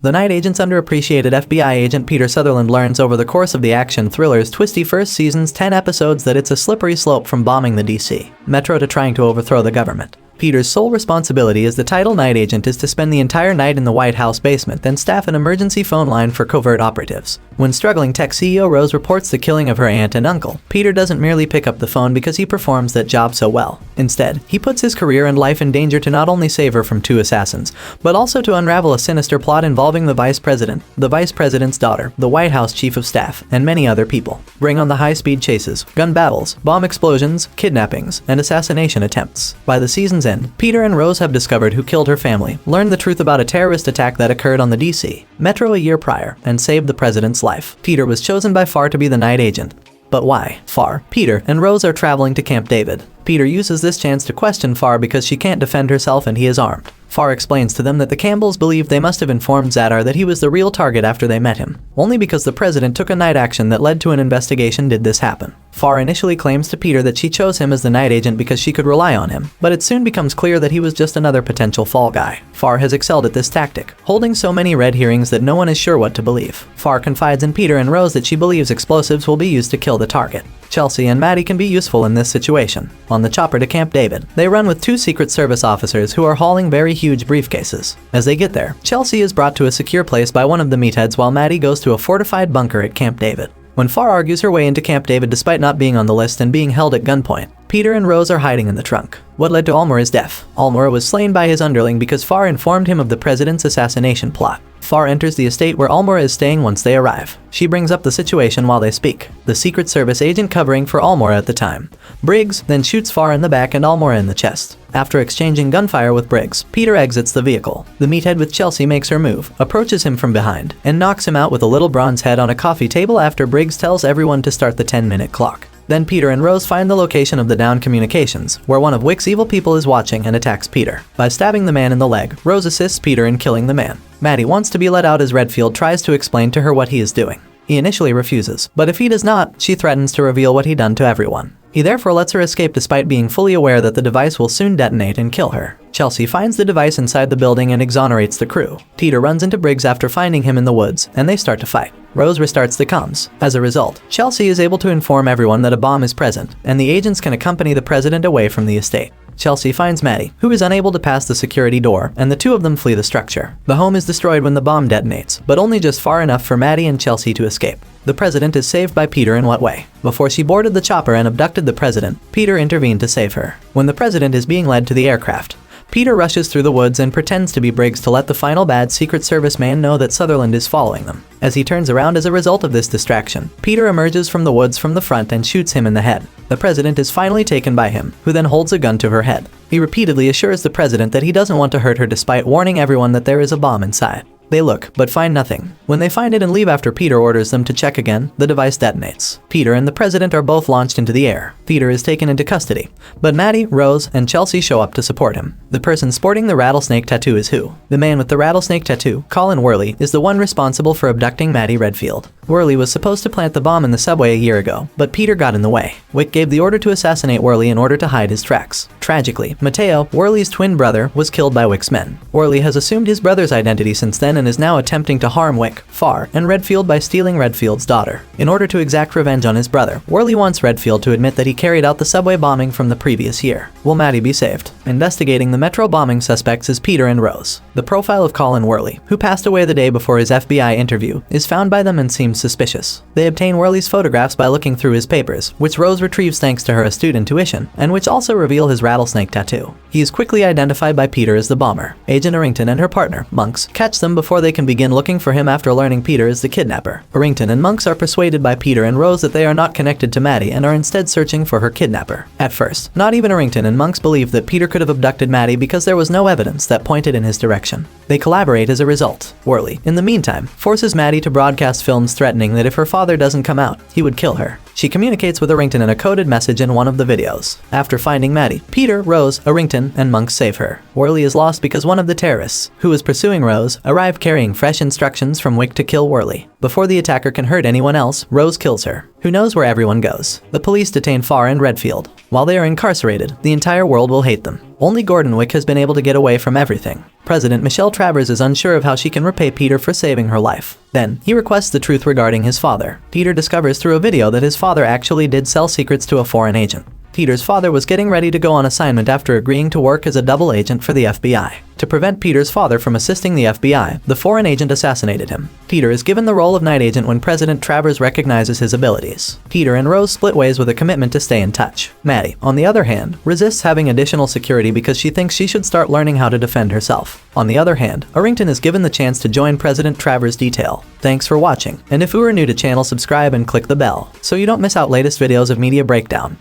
The night agent's underappreciated FBI agent Peter Sutherland learns over the course of the action thriller's twisty first season's 10 episodes that it's a slippery slope from bombing the DC Metro to trying to overthrow the government. Peter's sole responsibility as the title night agent is to spend the entire night in the White House basement, then staff an emergency phone line for covert operatives. When struggling tech CEO Rose reports the killing of her aunt and uncle, Peter doesn't merely pick up the phone because he performs that job so well. Instead, he puts his career and life in danger to not only save her from 2 assassins, but also to unravel a sinister plot involving the vice president, the vice president's daughter, the White House chief of staff, and many other people. Bring on the high-speed chases, gun battles, bomb explosions, kidnappings, and assassination attempts. By the season's end, Peter and Rose have discovered who killed her family, learned the truth about a terrorist attack that occurred on the DC Metro a year prior, and saved the president's life. Peter was chosen by Farr to be the night agent. But why? Farr, Peter, and Rose are traveling to Camp David. Peter uses this chance to question Farr because she can't defend herself and he is armed. Farr explains to them that the Campbells believe they must have informed Zadar that he was the real target after they met him. Only because the president took a night action that led to an investigation did this happen. Farr initially claims to Peter that she chose him as the night agent because she could rely on him, but it soon becomes clear that he was just another potential fall guy. Farr has excelled at this tactic, holding so many red herrings that no one is sure what to believe. Farr confides in Peter and Rose that she believes explosives will be used to kill the target. Chelsea and Maddie can be useful in this situation. On the chopper to Camp David, they run with 2 Secret Service officers who are hauling very huge briefcases. As they get there, Chelsea is brought to a secure place by one of the meatheads while Maddie goes to a fortified bunker at Camp David. When Farr argues her way into Camp David despite not being on the list and being held at gunpoint, Peter and Rose are hiding in the trunk. What led to Almora's death? Almora was slain by his underling because Farr informed him of the president's assassination plot. Farr enters the estate where Almora is staying once they arrive. She brings up the situation while they speak. The Secret Service agent covering for Almora at the time, Briggs, then shoots Farr in the back and Almora in the chest. After exchanging gunfire with Briggs, Peter exits the vehicle. The meathead with Chelsea makes her move, approaches him from behind, and knocks him out with a little bronze head on a coffee table after Briggs tells everyone to start the 10-minute clock. Then Peter and Rose find the location of the downed communications, where one of Wick's evil people is watching and attacks Peter. By stabbing the man in the leg, Rose assists Peter in killing the man. Maddie wants to be let out as Redfield tries to explain to her what he is doing. He initially refuses, but if he does not, she threatens to reveal what he done to everyone. He therefore lets her escape despite being fully aware that the device will soon detonate and kill her. Chelsea finds the device inside the building and exonerates the crew. Peter runs into Briggs after finding him in the woods, and they start to fight. Rose restarts the comms. As a result, Chelsea is able to inform everyone that a bomb is present, and the agents can accompany the president away from the estate. Chelsea finds Maddie, who is unable to pass the security door, and the 2 of them flee the structure. The home is destroyed when the bomb detonates, but only just far enough for Maddie and Chelsea to escape. The president is saved by Peter in what way? Before she boarded the chopper and abducted the president, Peter intervened to save her. When the president is being led to the aircraft, Peter rushes through the woods and pretends to be Briggs to let the final bad Secret Service man know that Sutherland is following them. As he turns around as a result of this distraction, Peter emerges from the woods from the front and shoots him in the head. The president is finally taken by him, who then holds a gun to her head. He repeatedly assures the president that he doesn't want to hurt her despite warning everyone that there is a bomb inside. They look, but find nothing. When they find it and leave after Peter orders them to check again, the device detonates. Peter and the president are both launched into the air. Peter is taken into custody, but Maddie, Rose, and Chelsea show up to support him. The person sporting the rattlesnake tattoo is who? The man with the rattlesnake tattoo, Colin Worley, is the one responsible for abducting Maddie Redfield. Worley was supposed to plant the bomb in the subway a year ago, but Peter got in the way. Wick gave the order to assassinate Worley in order to hide his tracks. Tragically, Mateo, Worley's twin brother, was killed by Wick's men. Worley has assumed his brother's identity since then and is now attempting to harm Wick, Farr, and Redfield by stealing Redfield's daughter. In order to exact revenge on his brother, Worley wants Redfield to admit that he carried out the subway bombing from the previous year. Will Maddie be saved? Investigating the Metro bombing suspects is Peter and Rose. The profile of Colin Worley, who passed away the day before his FBI interview, is found by them and seems suspicious. They obtain Worley's photographs by looking through his papers, which Rose retrieves thanks to her astute intuition, and which also reveal his rattlesnake tattoo. He is quickly identified by Peter as the bomber. Agent Arrington and her partner, Monks, catch them before they can begin looking for him after learning Peter is the kidnapper. Arrington and Monks are persuaded by Peter and Rose that they are not connected to Maddie and are instead searching for her kidnapper. At first, not even Arrington and Monks believe that Peter could have abducted Maddie because there was no evidence that pointed in his direction. They collaborate as a result. Worley, in the meantime, forces Maddie to broadcast films threatening that if her father doesn't come out, he would kill her. She communicates with Arrington in a coded message in one of the videos. After finding Maddie, Peter, Rose, Arrington, and Monks save her. Worley is lost because one of the terrorists, who was pursuing Rose, arrived carrying fresh instructions from Wick to kill Worley. Before the attacker can hurt anyone else, Rose kills her. Who knows where everyone goes? The police detain Farr and Redfield. While they are incarcerated, the entire world will hate them. Only Gordon Wick has been able to get away from everything. President Michelle Travers is unsure of how she can repay Peter for saving her life. Then, he requests the truth regarding his father. Peter discovers through a video that his father actually did sell secrets to a foreign agent. Peter's father was getting ready to go on assignment after agreeing to work as a double agent for the FBI. To prevent Peter's father from assisting the FBI, the foreign agent assassinated him. Peter is given the role of night agent when President Travers recognizes his abilities. Peter and Rose split ways with a commitment to stay in touch. Maddie, on the other hand, resists having additional security because she thinks she should start learning how to defend herself. On the other hand, Arrington is given the chance to join President Travers' detail. Thanks for watching, and if you are new to channel, subscribe and click the bell so you don't miss out latest videos of Media Breakdown.